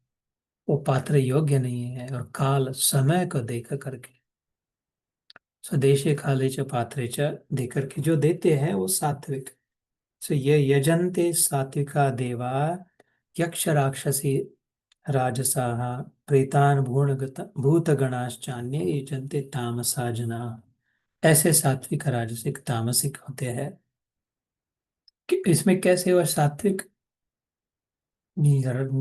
वो पात्र योग्य नहीं है। और काल, समय को देख करके, स्वदेशे काले च पात्रे च देकर के जो देते हैं वो सात्विक। सो ये यजन्ते सात्विका देवा, यक्ष राक्षसी राजसाः, प्रेतान भूतगणाश्चान्ये यजन्ते तामसा जना। ऐसे सात्विक, राजसिक, तामसिक होते हैं। कि इसमें कैसे हुआ सात्विक,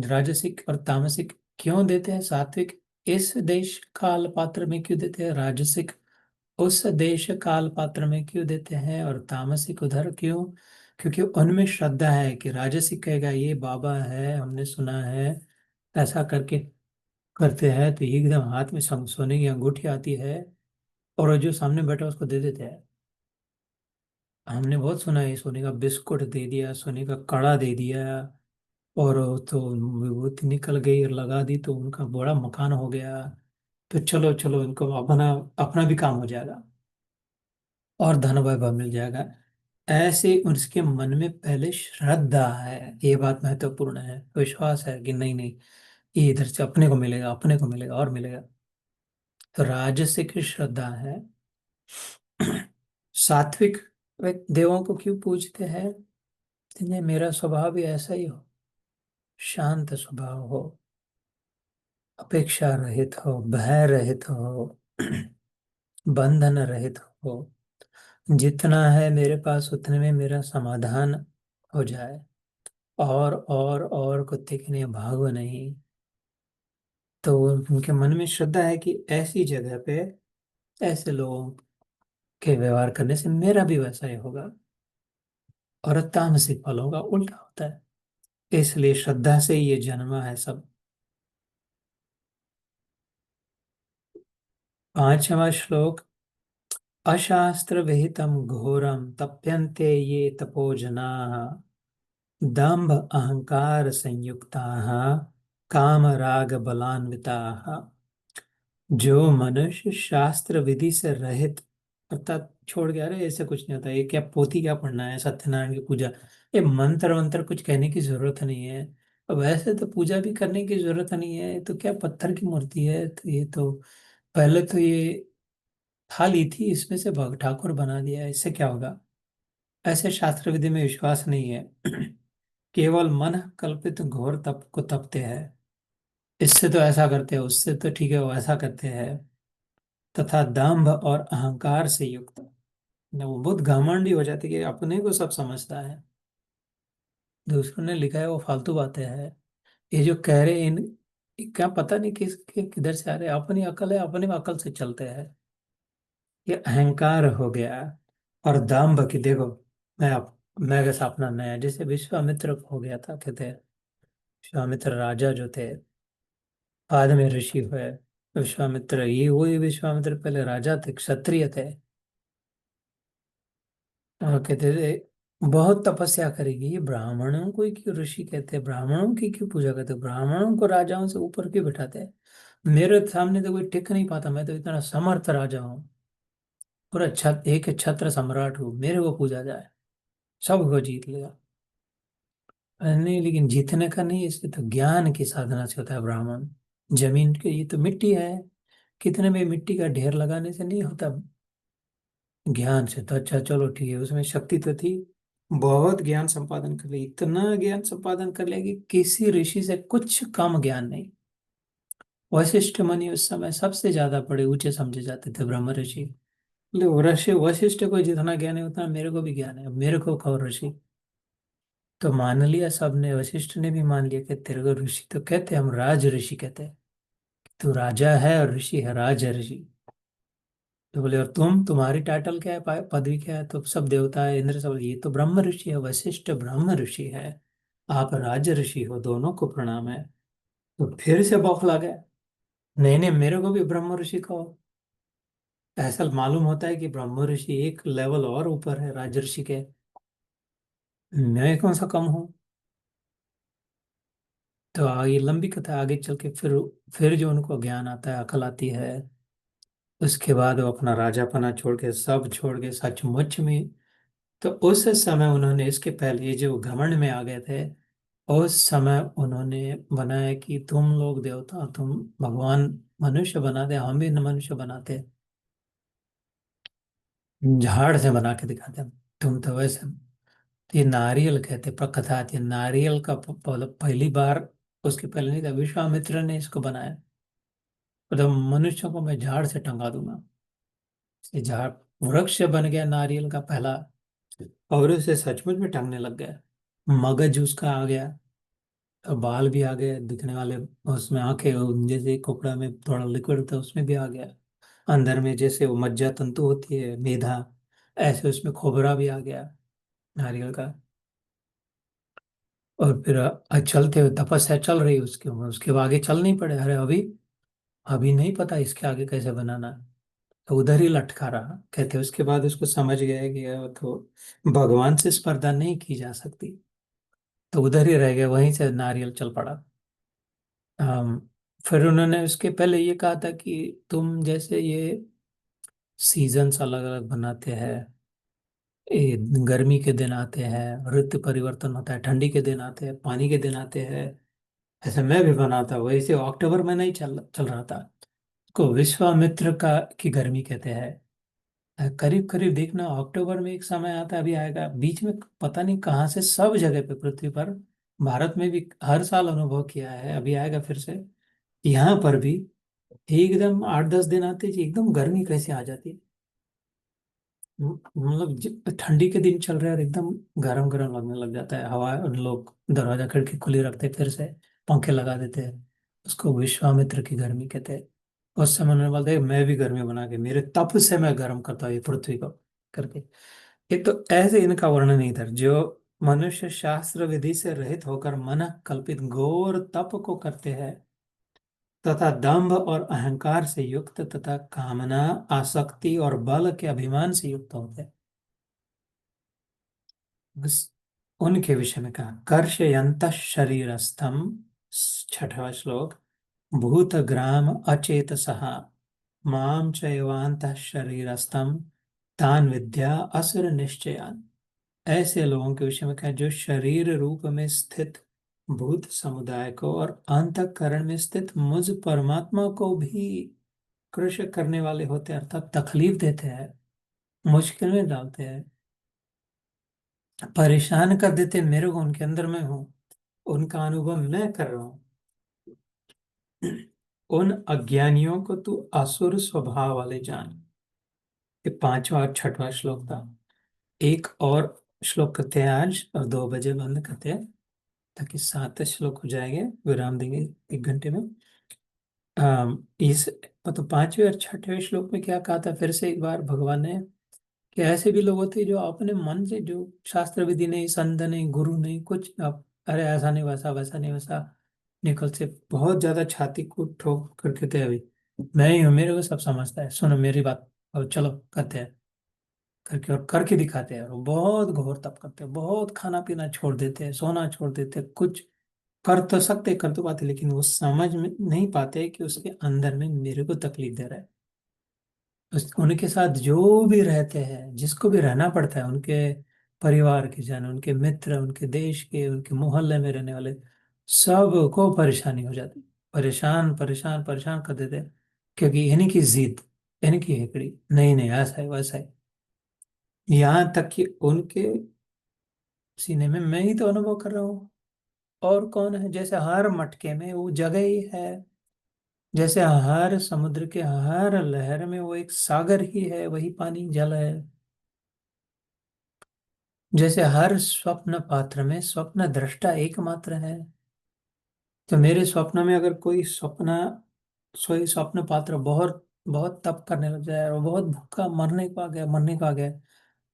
राजसिक और तामसिक क्यों देते हैं? सात्विक इस देश काल पात्र में क्यों देते हैं? राजसिक उस देश काल पात्र में क्यों देते हैं? और तामसिक उधर क्यों? क्योंकि उनमें श्रद्धा है कि राजसिक कहेगा ये बाबा है, हमने सुना है, ऐसा करके करते हैं, तो एकदम हाथ में सोने की अंगूठी आती है, और वो जो सामने बैठा उसको दे देते हैं। हमने बहुत सुना है, सोने का बिस्कुट दे दिया, सोने का कड़ा दे दिया, और वो तो विभूति निकल गई और लगा दी तो उनका बड़ा मकान हो गया। तो चलो चलो, इनको अपना अपना भी काम हो जाएगा और धन वैभव मिल जाएगा। ऐसे उसके मन में पहले श्रद्धा है, ये बात महत्वपूर्ण है, विश्वास है कि नहीं नहीं, ये इधर से अपने को मिलेगा, अपने को मिलेगा और मिलेगा। तो राजसिक श्रद्धा है। सात्विक देवों को क्यों पूजते हैं? जिन्हें मेरा स्वभाव भी ऐसा ही हो, शांत स्वभाव हो, अपेक्षा रहित हो, भय रहित हो, बंधन रहित हो। जितना है मेरे पास उतने में मेरा समाधान हो जाए, और कुत्ते के लिए भागो नहीं। तो उनके मन में श्रद्धा है कि ऐसी जगह पे ऐसे लोगों के व्यवहार करने से मेरा भी वैसा ही होगा, और तामसिक फलों का उल्टा होता है। इसलिए श्रद्धा से ही ये जन्मा है सब। 5वां श्लोक, अशास्त्र विहितम घोरम तप्यन्ते ये तपो जनाः, दंभ अहंकार संयुक्ताः, काम राग बलान्विताः। जो मनुष्य शास्त्र विधि से रहित, अर्थात छोड़ गया, अरे ऐसे कुछ नहीं होता, ये क्या पोथी क्या पढ़ना है, सत्यनारायण की पूजा, ये मंत्र वंत्र कुछ कहने की जरूरत नहीं है। अब वैसे तो पूजा भी करने की जरूरत नहीं है, ये तो क्या पत्थर की मूर्ति है, तो ये तो पहले तो ये थाली थी, इसमें से भग ठाकुर बना दिया, इससे क्या होगा? ऐसे शास्त्र विधि में विश्वास नहीं है। केवल मन कल्पित घोर तप को तपते हैं। इससे तो ऐसा करते हैं, उससे तो ठीक है, वो ऐसा करते हैं। तथा दंभ और अहंकार से युक्त न, वो बहुत घमंडी हो जाती है कि अपने को सब समझता है। दूसरों ने लिखा है वो फालतू बातें हैं। ये जो कह रहे इन, क्या पता नहीं किधर से आ रहे, अपनी अकल है, अपनी अकल से चलते हैं। ये अहंकार हो गया। और दंभ की देखो, मैं कैसा अपना नया, जैसे विश्वामित्र हो गया था, कहते हैं विश्वामित्र राजा जो थे, बाद में ऋषि हुए। विश्वामित्र, ये वही विश्वामित्र पहले राजा थे, क्षत्रिय थे। और कहते थे बहुत तपस्या करेगी, ये ब्राह्मणों को ही क्यों ऋषि कहते हैं, ब्राह्मणों की क्यों पूजा करते हैं, ब्राह्मणों को राजाओं से ऊपर क्यों बैठाते हैं? मेरे सामने तो कोई टिक नहीं पाता, मैं तो इतना समर्थ राजा हूँ, पूरा एक छत्र सम्राट हूँ, मेरे को पूजा जाए, सबको जीत लिया। नहीं, लेकिन जीतने का नहीं, इससे तो ज्ञान की साधना से होता है ब्राह्मण। जमीन के, ये तो मिट्टी है, कितने में मिट्टी का ढेर लगाने से नहीं होता, ज्ञान से तो। अच्छा चलो ठीक है, उसमें शक्ति तो थी, बहुत ज्ञान संपादन कर लिया, इतना ज्ञान संपादन कर लिया कि किसी ऋषि से कुछ कम ज्ञान नहीं। वशिष्ठ मुनि उस समय सबसे ज्यादा बड़े ऊंचे समझे जाते थे, ब्रह्म ऋषि। बोले ऋषि वशिष्ठ को जितना ज्ञान है उतना मेरे को भी ज्ञान है, मेरे को कहो ऋषि। तो मान लिया सबने, वशिष्ठ ने भी मान लिया कि तेरे को ऋषि तो कहते हैं, हम राज ऋषि कहते हैं। तू राजा है और ऋषि है, राज ऋषि। तो बोले और तुम्हारी टाइटल क्या है, पदवी क्या है? तो सब देवता है, इंद्र, सब। ये तो ब्रह्म ऋषि है, वशिष्ठ ब्रह्म ऋषि है, आप राज ऋषि हो, दोनों को प्रणाम है। तो फिर से बौखला गया, नहीं नहीं, मेरे को भी ब्रह्म ऋषि कहो। ऐसा मालूम होता है कि ब्रह्म ऋषि एक लेवल और ऊपर है राज ऋषि के, मैं कौन सा कम हूँ? तो आगे लंबी कथा, आगे चल के फिर जो उनको ज्ञान आता है, अकल आती है, उसके बाद वो अपना राजापना छोड़ के, सब छोड़ के सचमुच में। तो उस समय उन्होंने, इसके पहले ये जो घमंड में आ गए थे, उस समय उन्होंने बनाया कि तुम लोग देवता, तुम भगवान मनुष्य बना दे, हम भी मनुष्य बनाते, झाड़ से बना के दिखाते हम। तुम तो वैसे, ये नारियल कहते, पर कथा आती है नारियल का पहली बार, उसके पहले नहीं था, विश्वामित्र ने इसको बनाया। तो मनुष्यों को मैं झाड़ से टंगा दूंगा, ये झाड़ वृक्ष बन गया नारियल का पहला। और उसे सचमुच में टंगने लग गया, मगज उसका आ गया, और बाल भी आ गए दिखने वाले, उसमें आंखें, जैसे कपड़ा में थोड़ा लिक्विड होता है उसमें भी आ गया, अंदर में जैसे वो मज्जा तंतु होती है, मेधा, ऐसे उसमें खोबरा भी आ गया नारियल का। और फिर चलते हुए तपस्या चल रही उसके, उसके आगे चल नहीं पड़े, अरे अभी अभी नहीं पता इसके आगे कैसे बनाना, तो उधर ही लटका रहा। कहते उसके बाद उसको समझ गया कि अब तो भगवान से स्पर्धा नहीं की जा सकती, तो उधर ही रह गया, वहीं से नारियल चल पड़ा। अम, फिर उन्होंने उसके पहले ये कहा था कि तुम जैसे ये सीजन्स अलग अलग बनाते हैं, ये गर्मी के दिन आते हैं, ऋतु परिवर्तन होता है, ठंडी के दिन आते हैं, पानी के दिन आते हैं, ऐसे मैं भी बनाता, वैसे अक्टूबर में नहीं चल चल रहा था। को विश्वामित्र का की गर्मी कहते हैं। करीब करीब देखना, अक्टूबर में एक समय आता है, अभी आएगा बीच में, पता नहीं कहाँ से सब जगह पे पृथ्वी पर, भारत में भी हर साल अनुभव किया है, अभी आएगा फिर से, यहाँ पर भी एकदम 8-10 दिन आते जी, एकदम गर्मी कैसे आ जाती है। मतलब ठंडी के दिन चल रहे हैं और एकदम गरम गरम लगने लग जाता है, हवा, उन लोग दरवाजा खिड़की खुली रखते हैं, फिर से पंखे लगा देते हैं। उसको विश्वामित्र की गर्मी कहते हैं। उस समय उन्होंने बोलते हैं मैं भी गर्मी बना के, मेरे तप से मैं गर्म करता हूँ ये पृथ्वी को, करके। एक तो ऐसे इनका वर्णन नहीं था, जो मनुष्य शास्त्र विधि से रहित होकर मन कल्पित घोर तप को करते हैं, तथा दंभ और अहंकार से युक्त, तथा कामना, आसक्ति और बल के अभिमान से युक्त होते हैं, बस उनके विषय में कहा। कर्षयंत शरीरस्थम, 6वां श्लोक, भूतग्राम अचेतसः माम चैवांत शरीरस्थम तान विद्या असुर निश्चयान। ऐसे लोगों के विषय में कहा जो शरीर रूप में स्थित भूत समुदाय को और अंतःकरण में स्थित मुझ परमात्मा को भी कृषि करने वाले होते हैं, अर्थात तकलीफ देते हैं, मुश्किल में डालते हैं, परेशान कर देते हैं, मेरे को उनके अंदर में हूँ, उनका अनुभव मैं कर रहा हूँ। उन अज्ञानियों को तू असुर स्वभाव वाले जान। ये पांचवा और छठवां श्लोक था। एक और श्लोक करते हैं आज और 2 बजे बंद करते हैं, ताकि 7 श्लोक हो जाएंगे, विराम देंगे 1 घंटे में। इस मतलब 5वें और 6वें श्लोक में क्या कहा था फिर से एक बार भगवान ने, कि ऐसे भी लोग होते हैं जो अपने मन से, जो शास्त्र विधि नहीं, संत नहीं, गुरु नहीं, कुछ अब अरे ऐसा नहीं, वैसा वैसा नहीं वैसा, निकल से बहुत ज्यादा छाती को ठोक करके थे अभी, मैं ही हूँ, मेरे को सब समझता है, सुनो मेरी बात, और चलो करते हैं, करके और करके दिखाते हैं, और बहुत घोर तप करते हैं, बहुत खाना पीना छोड़ देते हैं, सोना छोड़ देते हैं, कुछ कर तो सकते, कर तो पाते, लेकिन वो समझ में नहीं पाते कि उसके अंदर में मेरे को तकलीफ दे रहा है। उनके साथ जो भी रहते हैं, जिसको भी रहना पड़ता है, उनके परिवार के जन, उनके मित्र, उनके देश के, उनके मोहल्ले में रहने वाले, सबको परेशानी हो जाती, परेशान परेशान परेशान कर देते हैं, क्योंकि इन्हीं की जिद, इन्हीं की हेकड़ी, नहीं नहीं ऐसा है वैसा है, यहाँ तक कि उनके सीने में मैं ही तो अनुभव कर रहा हूँ, और कौन है, जैसे हर मटके में वो जगह ही है, जैसे हर समुद्र के हर लहर में वो एक सागर ही है, वही पानी जल है, जैसे हर स्वप्न पात्र में स्वप्न दृष्टा एकमात्र है। तो मेरे स्वप्न में अगर कोई स्वप्न पात्र बहुत बहुत तप करने लग जाए और बहुत भूखा, मरने को आ गया,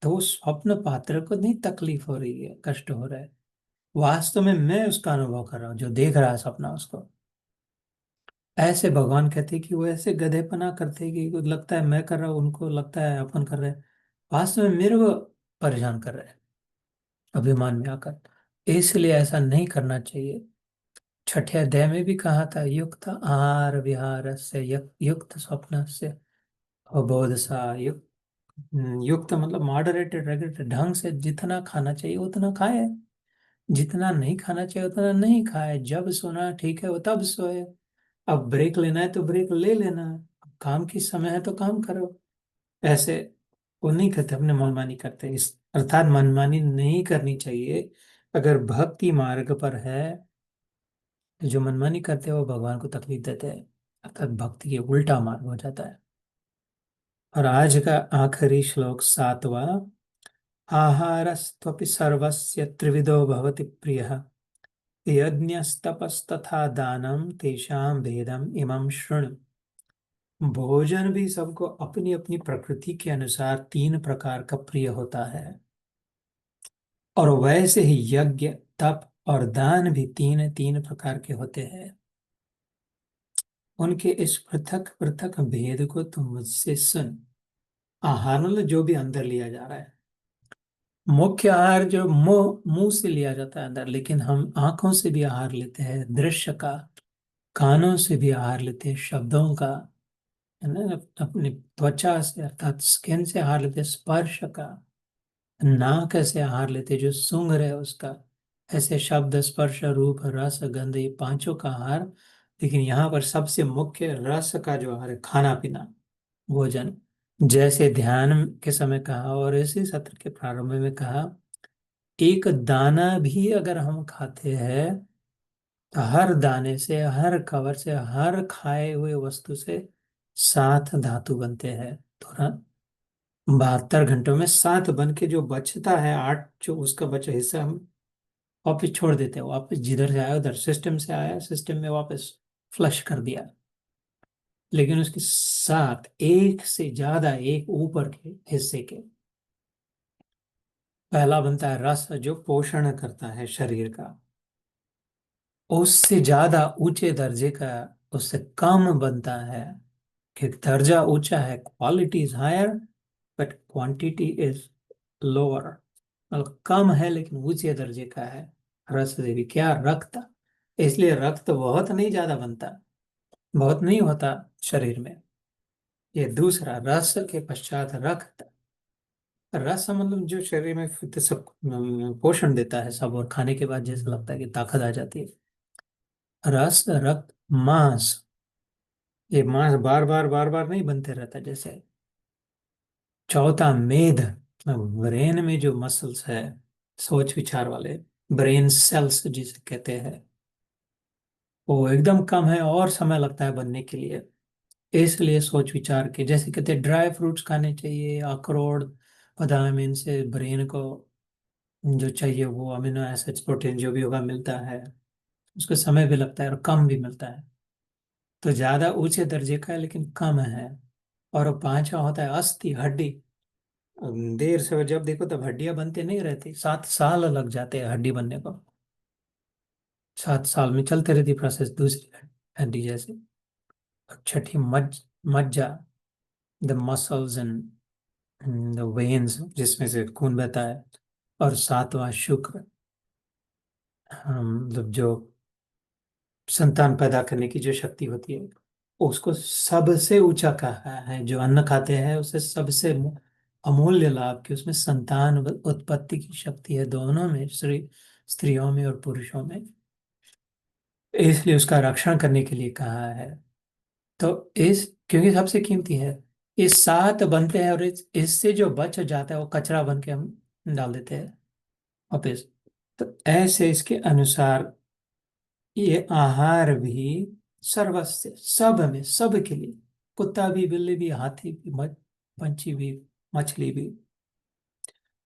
तो उस स्वप्न पात्र को नहीं तकलीफ हो रही है, कष्ट हो रहा है, वास्तव में मैं उसका अनुभव कर रहा हूँ, जो देख रहा है सपना उसको। ऐसे भगवान कहते हैं कि वो ऐसे गधेपना करते हैं कि कुछ लगता है मैं कर रहा हूँ, उनको लगता है अपन कर रहे हैं, वास्तव में मेरे को परेशान कर रहे हैं, अभिमान में आकर। इसलिए ऐसा नहीं करना चाहिए। छठे अध्याय में भी कहा था, युक्त आहार विहार से युक्त स्वप्न से अबोध सा युक्त, युक्त मतलब मॉडरेटेड, रेगुलेटेड ढंग से, जितना खाना चाहिए उतना खाए, जितना नहीं खाना चाहिए उतना नहीं खाए, जब सोना ठीक है वो तब सोए, अब ब्रेक लेना है तो ब्रेक ले लेना, अब काम की समय है तो काम करो। ऐसे वो नहीं करते, अपने मनमानी करते, इस अर्थात मनमानी नहीं करनी चाहिए। अगर भक्ति मार्ग पर है तो जो मनमानी करते हैं वो भगवान को तकलीफ देते हैं, अर्थात भक्ति के उल्टा मार्ग हो जाता है। और आज का आखिरी श्लोक 7वां, आहारस्त्वपि सर्वस्य त्रिविधो भवति प्रियः, यज्ञस्तपस्तथा दानं तेषां भेदम इमं शृणु। भोजन भी सबको अपनी अपनी प्रकृति के अनुसार 3 प्रकार का प्रिय होता है, और वैसे ही यज्ञ, तप और दान भी तीन तीन प्रकार के होते हैं। उनके इस पृथक पृथक भेद को तुम मुझसे सुन। आहार मतलब जो भी अंदर लिया जा रहा है, मुख्य आहार जो मुंह मुंह से लिया जाता है अंदर, लेकिन हम आंखों से भी आहार लेते हैं दृश्य का, कानों से भी आहार लेते हैं शब्दों का, है ना, अपनी त्वचा से अर्थात स्किन से आहार लेते हैं स्पर्श का, नाक से आहार लेते हैं जो सूंघ रहे हैं उसका, ऐसे शब्द स्पर्श रूप रस गंध, ये पांचों का आहार। लेकिन यहाँ पर सबसे मुख्य रस का जो आहार है, खाना पीना, भोजन, जैसे ध्यान के समय कहा और इसी सत्र के प्रारंभ में कहा, एक दाना भी अगर हम खाते हैं तो हर दाने से, हर कवर से, हर खाए हुए वस्तु से 7 धातु बनते हैं। थोड़ा 72 घंटों में 7 बन के जो बचता है, 8 जो उसका बचा हिस्सा हम वापिस छोड़ देते हैं, वापस जिधर से आया उधर, सिस्टम से आया सिस्टम में वापस फ्लश कर दिया। लेकिन उसके साथ एक से ज्यादा, एक ऊपर के हिस्से के, पहला बनता है रस जो पोषण करता है शरीर का, उससे ज्यादा ऊंचे दर्जे का उससे कम बनता है, कि दर्जा ऊंचा है, quality is higher but quantity is lower, मतलब कम है लेकिन ऊंचे दर्जे का है। रस देवी क्या, रक्त, इसलिए रक्त बहुत नहीं ज्यादा बनता, बहुत नहीं होता शरीर में। ये दूसरा, रस के पश्चात रक्त, रस मतलब जो शरीर में फिर सब पोषण देता है सब, और खाने के बाद जैसा लगता है कि ताकत आ जाती है। रस, रक्त, मांस, ये मांस बार बार बार बार नहीं बनते रहता जैसे। चौथा मेद, ब्रेन में जो मसल्स है, सोच विचार वाले ब्रेन सेल्स जिसे कहते हैं, वो एकदम कम है और समय लगता है बनने के लिए। इसलिए सोच विचार के, जैसे कहते हैं ड्राई फ्रूट्स खाने चाहिए, अखरोट, बादाम, इनसे ब्रेन को जो चाहिए वो अमीनो एसिड्स, प्रोटीन जो भी होगा मिलता है। उसको समय भी लगता है और कम भी मिलता है। तो ज्यादा ऊंचे दर्जे का है लेकिन कम है। और पांचवा होता है अस्थि, हड्डी। देर से जब देखो तब हड्डियां बनते नहीं रहती, 7 साल लग जाते हैं हड्डी बनने को। 7 साल में चलते रहती प्रोसेस दूसरी हड्डी जैसे। और छठी मज्जा, the muscles and the veins जिसमें से खून बहता है। और सातवां शुक्र, मतलब जो संतान पैदा करने की जो शक्ति होती है, उसको सबसे ऊंचा कहा है। जो अन्न खाते हैं उसे सबसे अमूल्य लाभ की उसमें संतान उत्पत्ति की शक्ति है, दोनों में, स्त्रियों में और पुरुषों में। इसलिए उसका रक्षण करने के लिए कहा है। तो इस, क्योंकि सबसे कीमती है, ये 7 बनते हैं और इससे जो बच जाता है वो कचरा बन के हम डाल देते हैं वापिस। तो ऐसे इसके अनुसार ये आहार भी सर्वस्व, सब में, सब के लिए, कुत्ता भी, बिल्ली भी, हाथी भी, पंछी भी, मछली भी,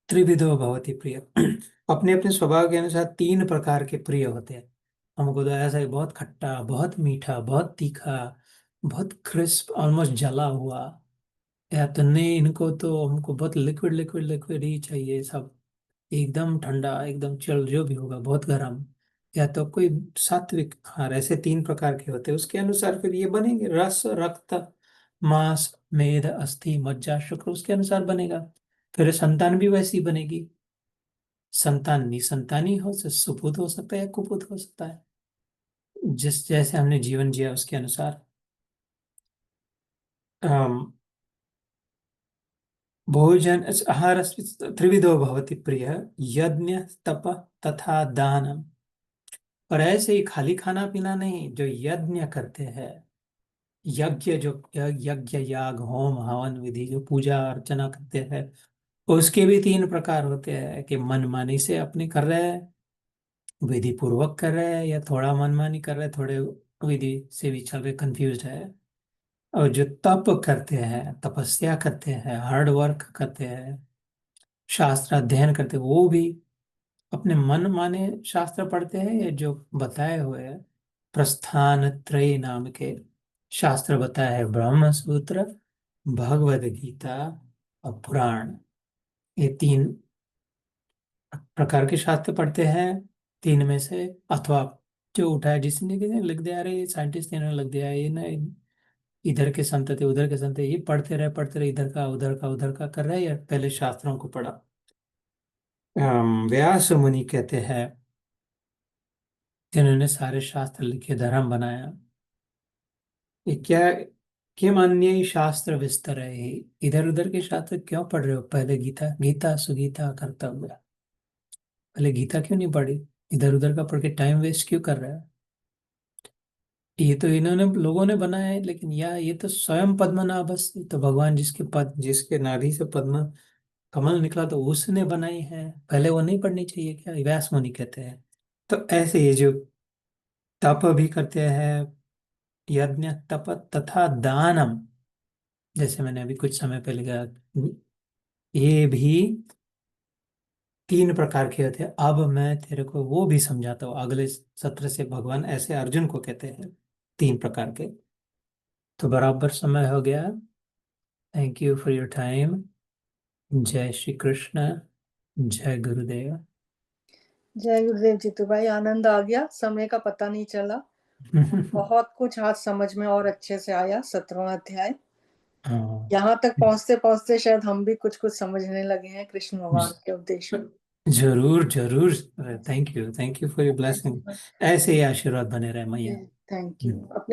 त्रिविधो भवति प्रिय। अपने अपने स्वभाव के अनुसार 3 प्रकार के प्रिय होते हैं। हमको तो ऐसा ही बहुत खट्टा, बहुत मीठा, बहुत तीखा, बहुत क्रिस्प, ऑलमोस्ट जला हुआ, या तो नहीं, इनको तो हमको बहुत लिक्विड लिक्विड लिक्विड ही चाहिए सब, एकदम ठंडा, एकदम चल जो भी होगा बहुत गर्म, या तो कोई सात्विक आहार। ऐसे 3 प्रकार के होते हैं। उसके अनुसार फिर ये बनेंगे, रस, रक्त, मांस, मेद, अस्थि, मज्जा, शुक्र, उसके अनुसार बनेगा। फिर संतान भी वैसी बनेगी। संतान निसंतानी हो, सुपुत हो सकता है या कुपुत हो सकता है, जिस जैसे हमने जीवन जिया उसके अनुसार। अम, भोजन आहार त्रिविधो भवति प्रिय, यज्ञ, तप तथा दानम। और ऐसे ही खाली खाना पीना नहीं, जो यज्ञ करते हैं, यज्ञ जो यज्ञ, याग, होम हवन विधि, जो पूजा अर्चना करते हैं, उसके भी 3 प्रकार होते हैं। कि मनमानी से अपने कर रहे हैं, विधि पूर्वक कर रहे हैं, या थोड़ा मनमानी कर रहे हैं, थोड़े विधि से भी चल रहे, कंफ्यूज है। और जो तप करते हैं, तपस्या करते हैं, हार्ड वर्क करते हैं, शास्त्र अध्ययन करते हैं, वो भी अपने मन माने शास्त्र पढ़ते हैं, या जो बताए हुए हैं प्रस्थान त्रय नाम के शास्त्र बताया है, ब्रह्म सूत्र, भगवद गीता और पुराण, ये 3 प्रकार के शास्त्र पढ़ते हैं। 3 में से, अथवा जो उठाए जिसने किसी ने लिख दिया, अरे साइंटिस्ट ने लिख दिया, ये ना इधर के संत थे, उधर के संत थे, ये पढ़ते रहे, इधर का उधर का उधर का कर रहे हैं, या पहले शास्त्रों को पढ़ा। व्यास मुनि कहते हैं, जिन्होंने सारे शास्त्र लिखे, धर्म बनाया, ये क्या, किम अन्य शास्त्र विस्तर है, इधर उधर के शास्त्र क्यों पढ़ रहे हो, पहले गीता, गीता सुगीता कर्तव्य, पहले गीता क्यों नहीं पढ़ी, इधर उधर का पढ़ के टाइम वेस्ट क्यों कर रहा है। ये तो इन्होंने, लोगों ने बनाया है, लेकिन ये तो स्वयं पद्मनाभस्य, तो भगवान जिसके पद, जिसके नाभि से पद्म कमल निकला, तो उसने बनाई है, पहले वो नहीं पढ़नी चाहिए क्या, व्यास मुनि कहते हैं। तो ऐसे ये जो तप भी करते हैं, यज्ञ, तप तथा दानम, जैसे मैंने अभी कुछ समय पहले कहा, ये भी 3 प्रकार के होते हैं। अब मैं तेरे को वो भी समझाता हूँ अगले सत्र से। भगवान ऐसे अर्जुन को कहते हैं 3 प्रकार के। तो बराबर समय हो गया। Thank you for your time. जय श्री कृष्ण। जय गुरुदेव। जय गुरुदेव जीतू भाई, आनंद आ गया, समय का पता नहीं चला। बहुत कुछ आज समझ में और अच्छे से आया। 17वां अध्याय हाँ, यहाँ तक पहुंचते पहुंचते शायद हम भी कुछ कुछ समझने लगे हैं कृष्ण भगवान के उपदेश को। जरूर जरूर। Thank you for your blessing. ऐसे ही आशीर्वाद बने रहे मैया। Thank hmm. यू।